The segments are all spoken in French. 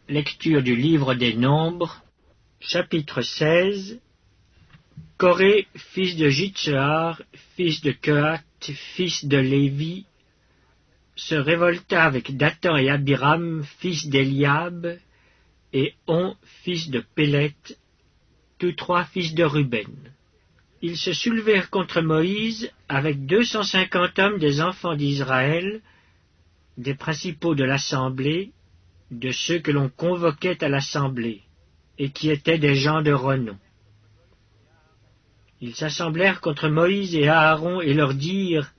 Lecture du livre des Nombres, chapitre 16. Coré, fils de Jitsuar, fils de Kehat, fils de Lévi, se révolta avec Dathan et Abiram, fils d'Eliab, et On, fils de Pélet, tous trois fils de Ruben. Ils se soulevèrent contre Moïse avec 250 hommes des enfants d'Israël, des principaux de l'assemblée, de ceux que l'on convoquait à l'assemblée, et qui étaient des gens de renom. Ils s'assemblèrent contre Moïse et Aaron et leur dirent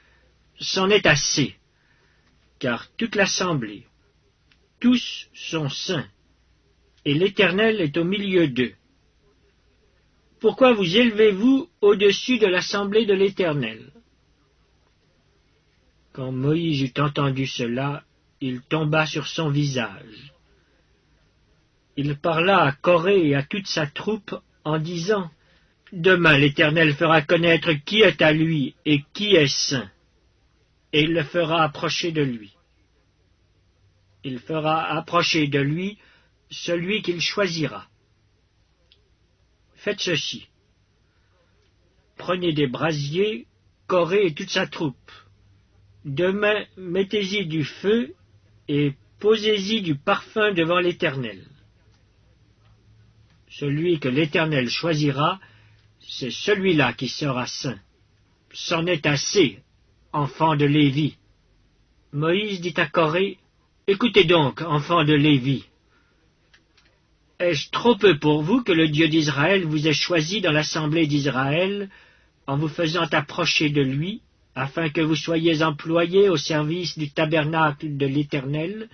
« C'en est assez, car toute l'assemblée, tous sont saints, et l'Éternel est au milieu d'eux. Pourquoi vous élevez-vous au-dessus de l'assemblée de l'Éternel » Quand Moïse eut entendu cela, il tomba sur son visage. Il parla à Coré et à toute sa troupe en disant « Demain l'Éternel fera connaître qui est à lui et qui est saint, et il le fera approcher de lui. Il fera approcher de lui celui qu'il choisira. Faites ceci. Prenez des brasiers, Coré et toute sa troupe. Demain, mettez-y du feu et posez-y du parfum devant l'Éternel. Celui que l'Éternel choisira, c'est celui-là qui sera saint. C'en est assez, enfants de Lévi. Moïse dit à Coré, « Écoutez donc, enfants de Lévi. Est-ce trop peu pour vous que le Dieu d'Israël vous ait choisi dans l'assemblée d'Israël en vous faisant approcher de lui, afin que vous soyez employés au service du tabernacle de l'Éternel,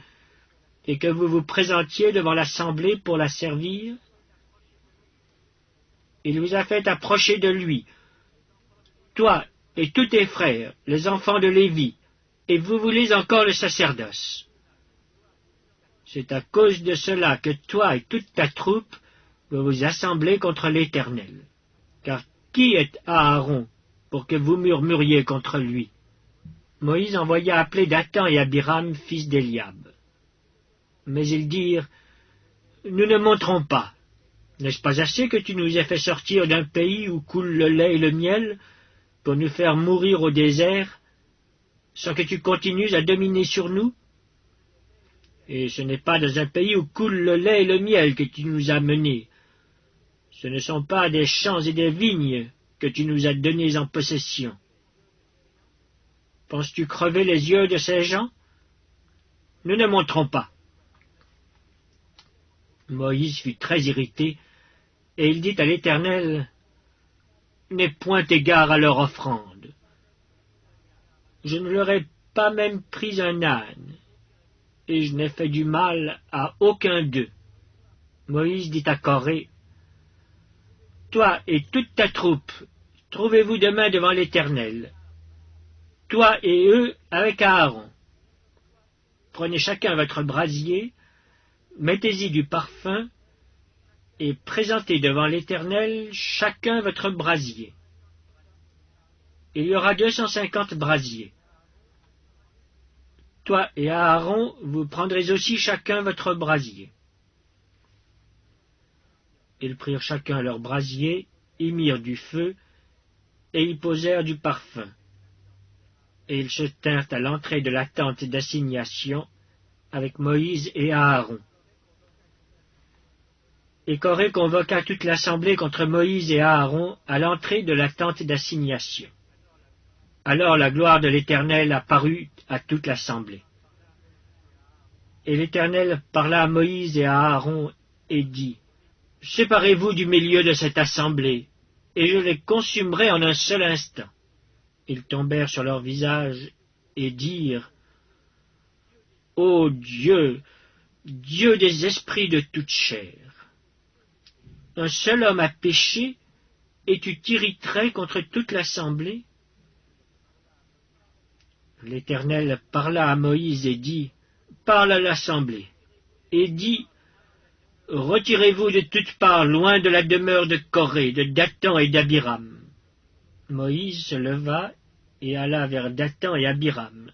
et que vous vous présentiez devant l'assemblée pour la servir? Il vous a fait approcher de lui, toi et tous tes frères, les enfants de Lévi, et vous voulez encore le sacerdoce. C'est à cause de cela que toi et toute ta troupe vous vous assemblez contre l'Éternel. Car qui est Aaron pour que vous murmuriez contre lui? » Moïse envoya appeler Dathan et Abiram, fils d'Eliab. Mais ils dirent, « Nous ne monterons pas. N'est-ce pas assez que tu nous aies fait sortir d'un pays où coule le lait et le miel, pour nous faire mourir au désert, sans que tu continues à dominer sur nous? Et ce n'est pas dans un pays où coule le lait et le miel que tu nous as menés. Ce ne sont pas des champs et des vignes que tu nous as donnés en possession. Penses-tu crever les yeux de ces gens? Nous ne monterons pas. » Moïse fut très irrité, et il dit à l'Éternel, « N'aie point égard à leur offrande. Je ne leur ai pas même pris un âne, et je n'ai fait du mal à aucun d'eux. » Moïse dit à Coré, « Toi et toute ta troupe, trouvez-vous demain devant l'Éternel, toi et eux avec Aaron. Prenez chacun votre brasier, mettez-y du parfum, et présentez devant l'Éternel chacun votre brasier. Il y aura 250 brasiers. Toi et Aaron, vous prendrez aussi chacun votre brasier. » Ils prirent chacun leur brasier, y mirent du feu, et y posèrent du parfum. Et ils se tinrent à l'entrée de la tente d'assignation avec Moïse et Aaron. Et Coré convoqua toute l'assemblée contre Moïse et Aaron à l'entrée de la tente d'assignation. Alors la gloire de l'Éternel apparut à toute l'assemblée. Et l'Éternel parla à Moïse et à Aaron et dit, « Séparez-vous du milieu de cette assemblée, et je les consumerai en un seul instant. » Ils tombèrent sur leur visage et dirent, « Ô Dieu, Dieu des esprits de toute chair, un seul homme a péché, et tu t'irriterais contre toute l'assemblée? » L'Éternel parla à Moïse et dit, « Parle à l'assemblée, et dis, retirez-vous de toutes parts loin de la demeure de Coré, de Dathan et d'Abiram. » Moïse se leva et alla vers Dathan et Abiram,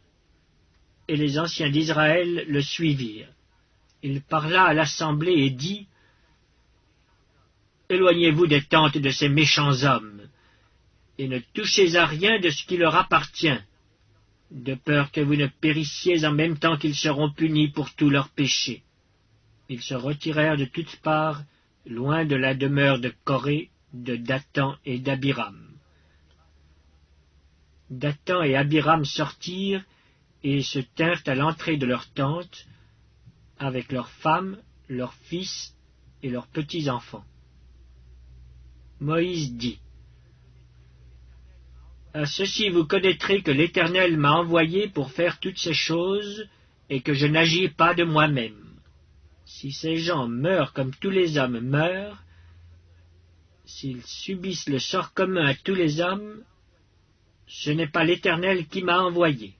et les anciens d'Israël le suivirent. Il parla à l'assemblée et dit, « Éloignez-vous des tentes de ces méchants hommes, et ne touchez à rien de ce qui leur appartient, de peur que vous ne périssiez en même temps qu'ils seront punis pour tous leurs péchés. » Ils se retirèrent de toutes parts, loin de la demeure de Coré, de Dathan et d'Abiram. Dathan et Abiram sortirent et se tinrent à l'entrée de leur tente, avec leurs femmes, leurs fils et leurs petits-enfants. Moïse dit, « À ceci vous connaîtrez que l'Éternel m'a envoyé pour faire toutes ces choses, et que je n'agis pas de moi-même. Si ces gens meurent comme tous les hommes meurent, s'ils subissent le sort commun à tous les hommes, ce n'est pas l'Éternel qui m'a envoyé.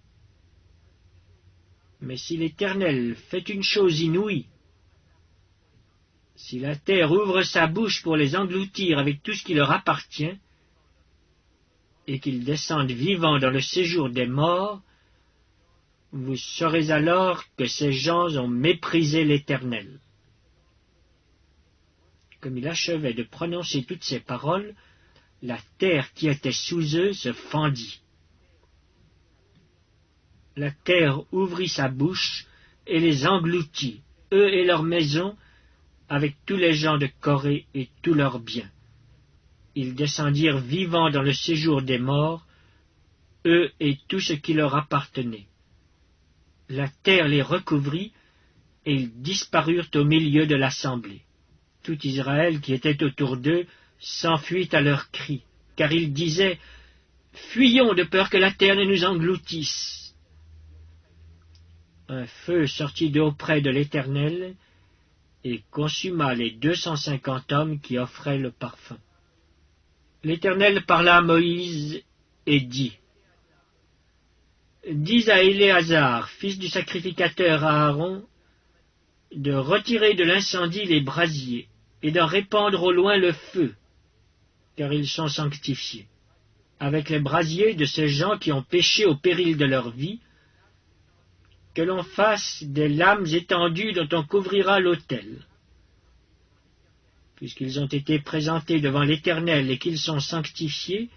Mais si l'Éternel fait une chose inouïe, si la terre ouvre sa bouche pour les engloutir avec tout ce qui leur appartient, et qu'ils descendent vivants dans le séjour des morts, vous saurez alors que ces gens ont méprisé l'Éternel. » Comme il achevait de prononcer toutes ces paroles, la terre qui était sous eux se fendit. La terre ouvrit sa bouche et les engloutit, eux et leurs maisons, avec tous les gens de Coré et tous leurs biens. Ils descendirent vivants dans le séjour des morts, eux et tout ce qui leur appartenait. La terre les recouvrit, et ils disparurent au milieu de l'assemblée. Tout Israël qui était autour d'eux s'enfuit à leurs cris, car ils disaient, « Fuyons de peur que la terre ne nous engloutisse. » Un feu sortit d'auprès de l'Éternel, et consuma les 250 hommes qui offraient le parfum. L'Éternel parla à Moïse et dit, « Dis à Éléazar, fils du sacrificateur Aaron, de retirer de l'incendie les brasiers et d'en répandre au loin le feu, car ils sont sanctifiés, avec les brasiers de ces gens qui ont péché au péril de leur vie, que l'on fasse des lames étendues dont on couvrira l'autel. Puisqu'ils ont été présentés devant l'Éternel et qu'ils sont sanctifiés,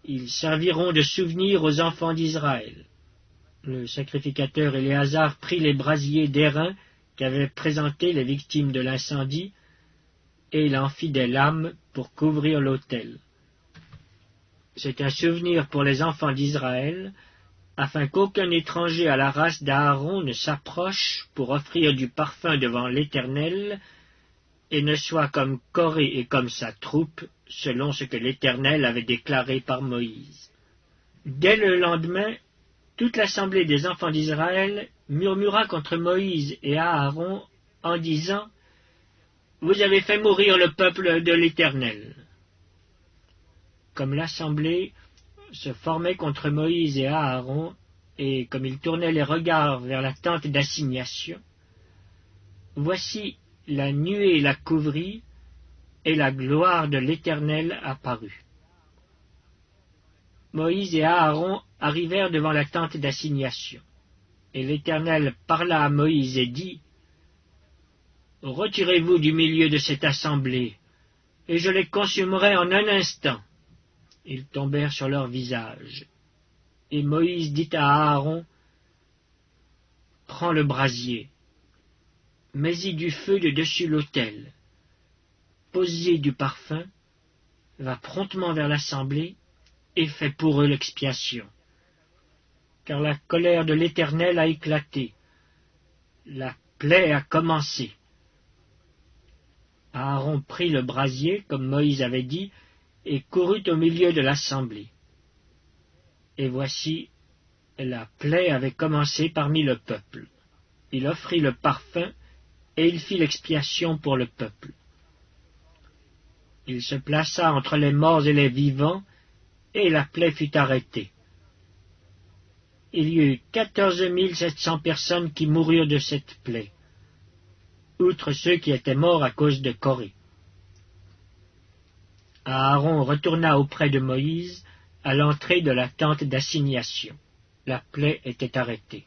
ils serviront de souvenir aux enfants d'Israël. » Le sacrificateur Éléazar prit les brasiers d'airain qu'avaient présentés les victimes de l'incendie, et il en fit des lames pour couvrir l'autel. C'est un souvenir pour les enfants d'Israël, afin qu'aucun étranger à la race d'Aaron ne s'approche pour offrir du parfum devant l'Éternel, et ne soit comme Coré et comme sa troupe, selon ce que l'Éternel avait déclaré par Moïse. Dès le lendemain, toute l'assemblée des enfants d'Israël murmura contre Moïse et Aaron en disant, « Vous avez fait mourir le peuple de l'Éternel. » Comme l'assemblée se formait contre Moïse et Aaron, et comme ils tournaient les regards vers la tente d'assignation, voici la nuée la couvrit, et la gloire de l'Éternel apparut. Moïse et Aaron arrivèrent devant la tente d'assignation, et l'Éternel parla à Moïse et dit, « Retirez-vous du milieu de cette assemblée, et je les consumerai en un instant. » Ils tombèrent sur leur visage. Et Moïse dit à Aaron, « Prends le brasier, mets-y du feu de dessus l'autel, pose-y du parfum, va promptement vers l'assemblée, et fais pour eux l'expiation. Car la colère de l'Éternel a éclaté, la plaie a commencé. » Aaron prit le brasier, comme Moïse avait dit, et courut au milieu de l'assemblée. Et voici, la plaie avait commencé parmi le peuple. Il offrit le parfum, et il fit l'expiation pour le peuple. Il se plaça entre les morts et les vivants, et la plaie fut arrêtée. Il y eut 14 700 personnes qui moururent de cette plaie, outre ceux qui étaient morts à cause de Coré. Aaron retourna auprès de Moïse à l'entrée de la tente d'assignation. La plaie était arrêtée.